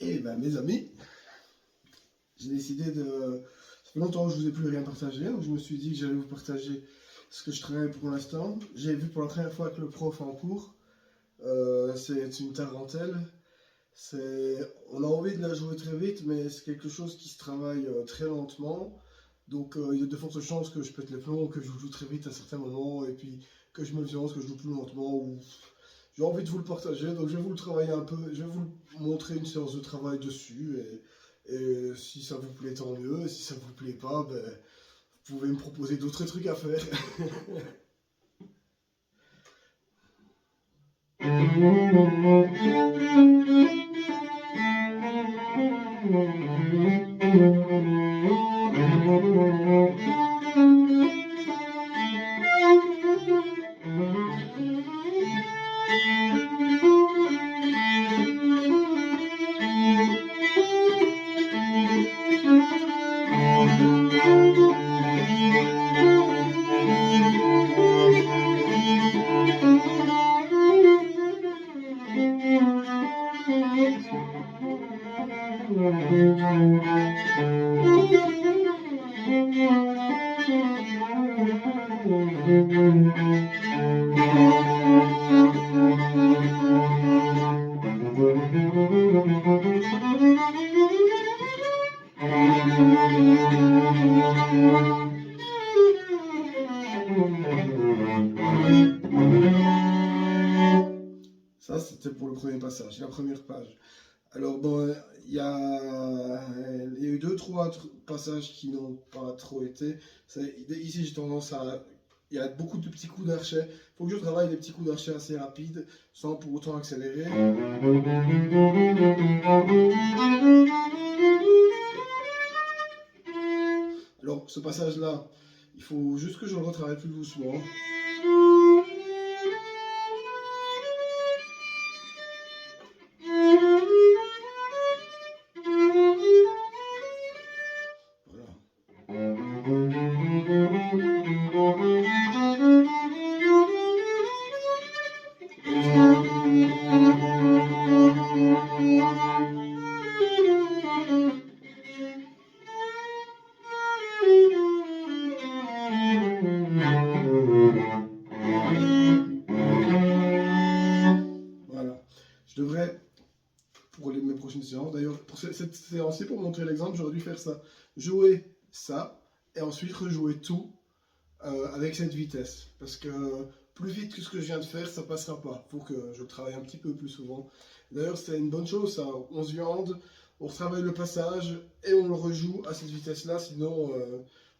Et ben, mes amis, j'ai décidé de... Ça fait longtemps que je vous ai plus rien partagé, donc je me suis dit que j'allais vous partager ce que je travaille pour l'instant. J'ai vu pour la première fois avec le prof en cours. C'est une tarentelle. On a envie de la jouer très vite, mais c'est quelque chose qui se travaille très lentement. Donc il y a de fortes chances que je pète les plombs, que je joue très vite à certains moments, et puis que je me violence, que je joue plus lentement. Ou... J'ai envie de vous le partager, donc je vais vous le travailler un peu, je vais vous montrer une séance de travail dessus. Et si ça vous plaît, tant mieux. Et si ça vous plaît pas, ben, vous pouvez me proposer d'autres trucs à faire. Ça, c'était pour le premier passage, la première page. Alors, bon, il y a eu deux, trois passages qui n'ont pas trop été. Ici, j'ai tendance à. Il y a beaucoup de petits coups d'archet. Il faut que je travaille des petits coups d'archet assez rapides, sans pour autant accélérer. Alors, ce passage-là, il faut juste que je le retravaille plus doucement. Voilà. Je devrais, pour mes prochaines séances, d'ailleurs, pour cette séance-ci, pour montrer l'exemple, j'aurais dû faire ça. Jouer ça, et ensuite rejouer tout avec cette vitesse. Parce que plus vite que ce que je viens de faire, ça passera pas. Il faut que je travaille un petit peu plus souvent. D'ailleurs, c'est une bonne chose, ça. On se viande, on retravaille le passage, et on le rejoue à cette vitesse-là, sinon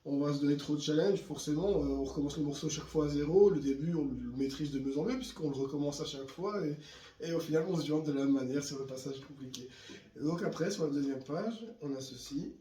on va se donner trop de challenge, forcément. On recommence le morceau chaque fois à zéro. Le début, on le maîtrise de mieux en mieux, puisqu'on le recommence à chaque fois. Et au final, on se viande de la même manière sur le passage compliqué. Et donc après, sur la deuxième page, on a ceci.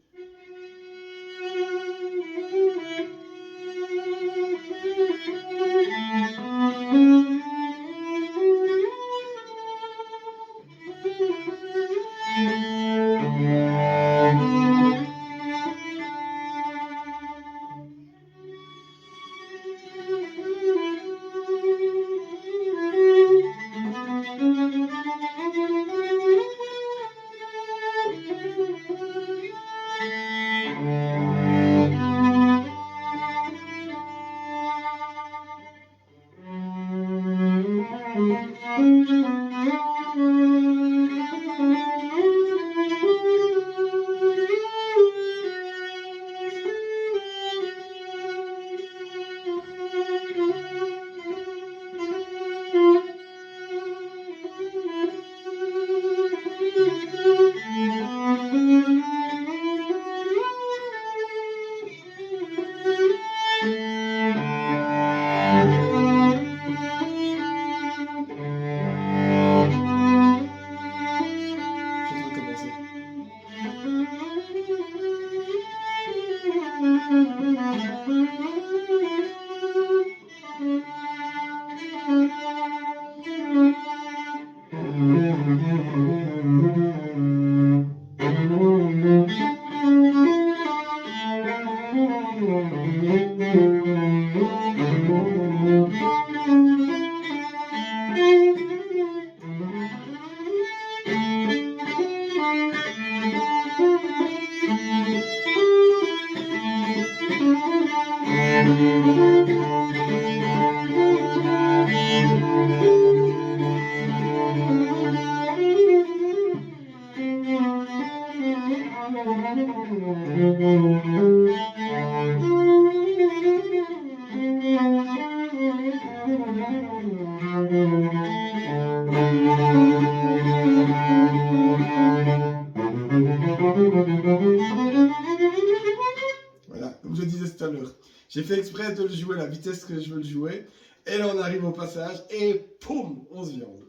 Voilà, comme je disais tout à l'heure. J'ai fait exprès de le jouer à la vitesse que je veux le jouer. Et là, on arrive au passage et poum, on se viande.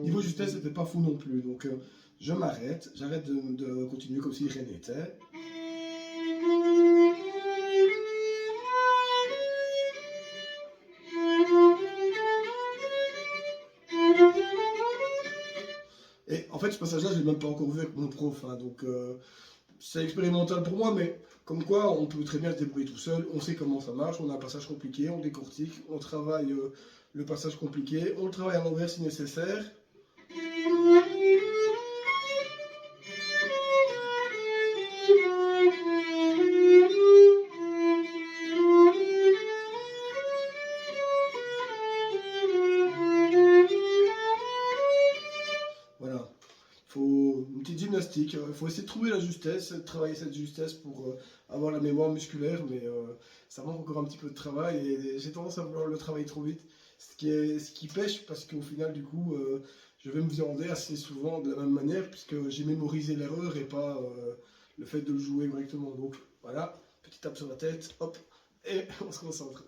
Niveau justesse, c'était pas fou non plus. Donc, je m'arrête. J'arrête de continuer comme si rien n'était. Et en fait, ce passage-là, je l'ai même pas encore vu avec mon prof. Hein, donc, c'est expérimental pour moi, mais comme quoi, on peut très bien se débrouiller tout seul. On sait comment ça marche. On a un passage compliqué, on décortique, on travaille le passage compliqué, on le travaille à l'envers si nécessaire. Voilà. Faut une petite gymnastique. Il faut essayer de trouver la justesse, de travailler cette justesse pour avoir la mémoire musculaire, mais ça manque encore un petit peu de travail et j'ai tendance à vouloir le travailler trop vite. Ce qui pêche parce qu'au final, du coup, je vais me viander assez souvent de la même manière puisque j'ai mémorisé l'erreur et pas le fait de le jouer correctement. Donc voilà, petite tape sur la tête, hop, et on se concentre.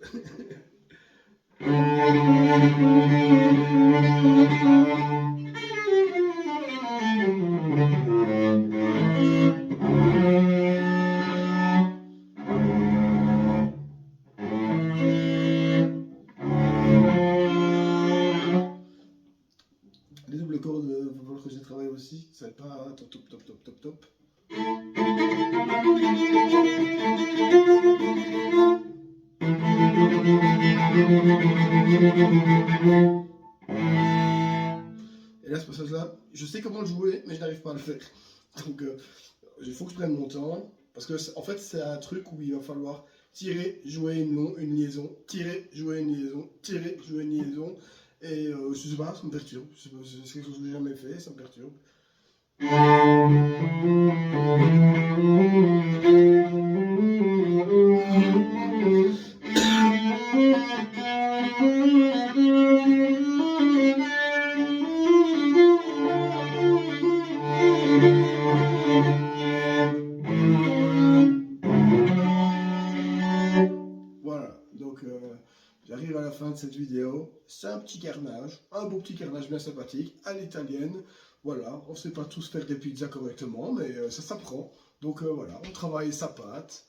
Les doubles cordes, il va falloir que j'ai travaillé aussi, ça va pas top, top, top, top, top, top. Et là, ce passage-là, je sais comment le jouer, mais je n'arrive pas à le faire. Donc, il faut que je prenne mon temps, parce que en fait, c'est un truc où il va falloir tirer, jouer une liaison, tirer, jouer une liaison, tirer, jouer une liaison. Et je sais pas, ça me perturbe. C'est quelque chose que j'ai jamais fait, ça me perturbe. Voilà, donc j'arrive à la fin de cette vidéo. C'est un petit carnage, un beau petit carnage bien sympathique, à l'italienne. Voilà, on ne sait pas tous faire des pizzas correctement, mais ça s'apprend. Donc voilà, on travaille sa pâte.